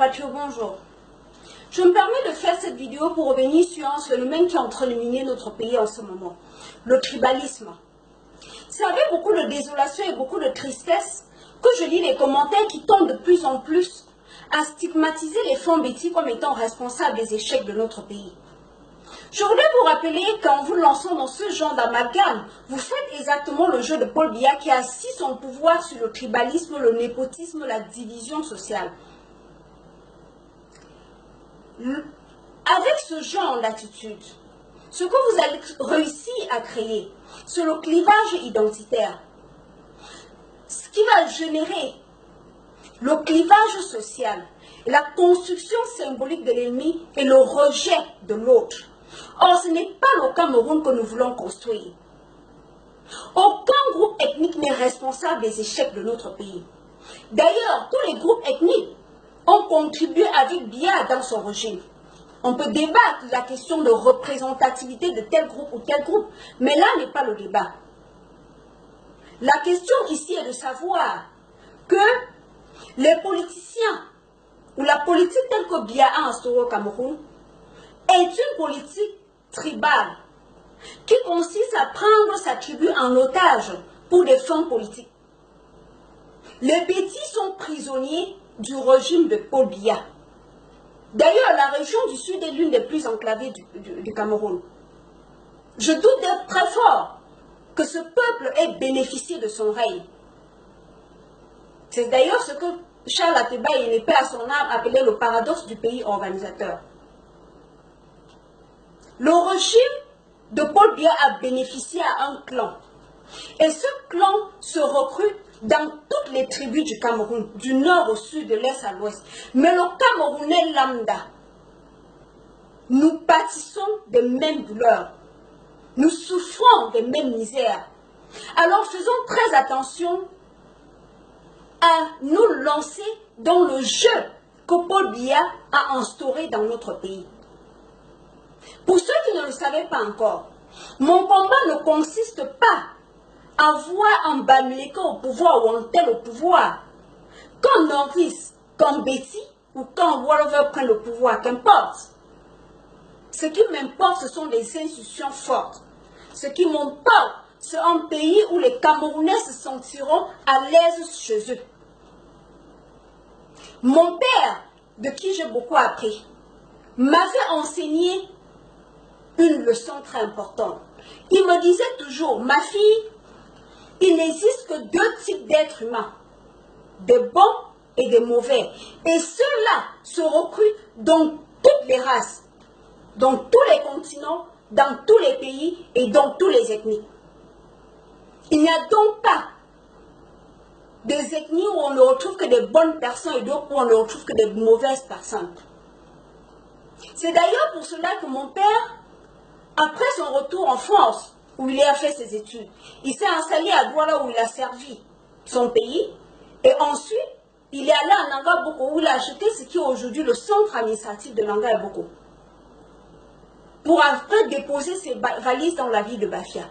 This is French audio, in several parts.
compatriotes, bonjour. Je me permets de faire cette vidéo pour revenir sur un phénomène qui est en train de miner notre pays en ce moment, le tribalisme. C'est avec beaucoup de désolation et beaucoup de tristesse que je lis les commentaires qui tendent de plus en plus à stigmatiser les femmes bêtises comme étant responsables des échecs de notre pays. Je voudrais vous rappeler qu'en vous lançant dans ce genre d'amalgame, vous faites exactement le jeu de Paul Biya qui a assis son pouvoir sur le tribalisme, le népotisme, la division sociale. Avec ce genre d'attitude, ce que vous avez réussi à créer, c'est le clivage identitaire. Ce qui va générer le clivage social, la construction symbolique de l'ennemi et le rejet de l'autre. Or, ce n'est pas le Cameroun que nous voulons construire. Aucun groupe ethnique n'est responsable des échecs de notre pays. D'ailleurs, tous les groupes ethniques ont contribué avec Biya dans son régime. On peut débattre de la question de représentativité de tel groupe ou tel groupe, mais là n'est pas le débat. La question ici est de savoir que les politiciens ou la politique telle que Biya a instaurée au Cameroun est une politique tribale qui consiste à prendre sa tribu en otage pour des fins politiques. Les Bétis sont prisonniers du régime de Paul Biya. D'ailleurs, la région du Sud est l'une des plus enclavées du Cameroun. Je doute d'être très fort que ce peuple ait bénéficié de son règne. C'est d'ailleurs ce que Charles Ateba et paix à son âme appelaient le paradoxe du pays organisateur. Le régime de Paul Biya a bénéficié à un clan. Et ce clan se recrute dans toutes les tribus du Cameroun, du nord au sud, de l'est à l'ouest. Mais le Camerounais lambda, nous pâtissons des mêmes douleurs. Nous souffrons des mêmes misères. Alors faisons très attention à nous lancer dans le jeu que Paul Biya a instauré dans notre pays. Pour ceux qui ne le savaient pas encore, mon combat ne consiste pas à voir un Bamileke au pouvoir ou un tel au pouvoir. Quand Norris, quand Betty ou quand Wolover prennent le pouvoir, qu'importe. Ce qui m'importe, ce sont des institutions fortes. Ce qui m'importe, c'est un pays où les Camerounais se sentiront à l'aise chez eux. Mon père, de qui j'ai beaucoup appris, m'avait enseigné une leçon très importante. Il me disait toujours, ma fille, il n'existe que deux types d'êtres humains, des bons et des mauvais. Et ceux-là se recrutent dans toutes les races, dans tous les continents, dans tous les pays et dans tous les ethnies. Il n'y a donc pas des ethnies où on ne retrouve que des bonnes personnes et d'autres où on ne retrouve que des mauvaises personnes. C'est d'ailleurs pour cela que mon père, après son retour en France, où il a fait ses études, il s'est installé à Douala où il a servi son pays. Et ensuite, il est allé à Nanga Boko où il a acheté ce qui est aujourd'hui le centre administratif de Nanga Boko. Pour après déposer ses valises dans la ville de Bafia.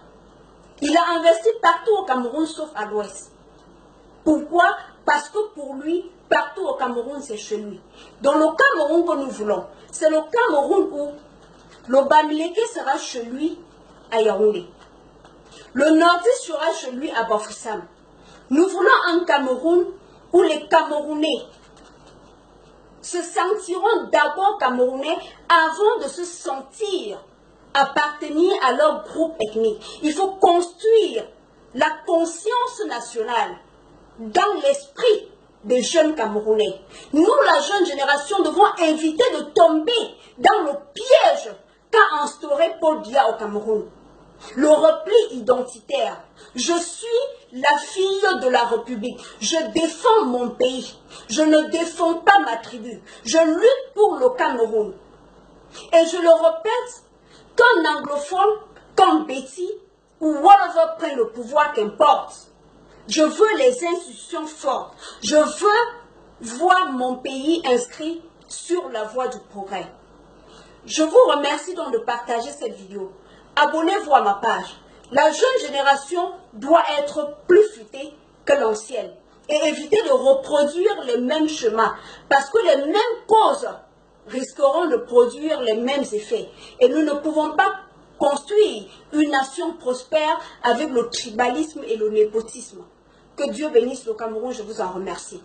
Il a investi partout au Cameroun sauf à l'ouest. Pourquoi? Parce que pour lui, partout au Cameroun, c'est chez lui. Dans le Cameroun que nous voulons, c'est le Cameroun où le Bamileke sera chez lui à Yaoundé. Le Nordiste sera chez lui à Bafoussam. Nous voulons un Cameroun où les Camerounais se sentiront d'abord Camerounais avant de se sentir appartenir à leur groupe ethnique. Il faut construire la conscience nationale dans l'esprit des jeunes Camerounais. Nous, la jeune génération, devons éviter de tomber dans le piège qu'a instauré Paul Biya au Cameroun. Le repli identitaire. Je suis la fille de la République. Je défends mon pays. Je ne défends pas ma tribu. Je lutte pour le Cameroun. Et je le répète, qu'un anglophone, comme Betty ou Wolover prenne le pouvoir, qu'importe. Je veux les institutions fortes. Je veux voir mon pays inscrit sur la voie du progrès. Je vous remercie donc de partager cette vidéo. Abonnez-vous à ma page. La jeune génération doit être plus futée que l'ancienne. et éviter de reproduire les mêmes chemins. Parce que les mêmes causes risqueront de produire les mêmes effets. Et nous ne pouvons pas construire une nation prospère avec le tribalisme et le népotisme. Que Dieu bénisse le Cameroun, je vous en remercie.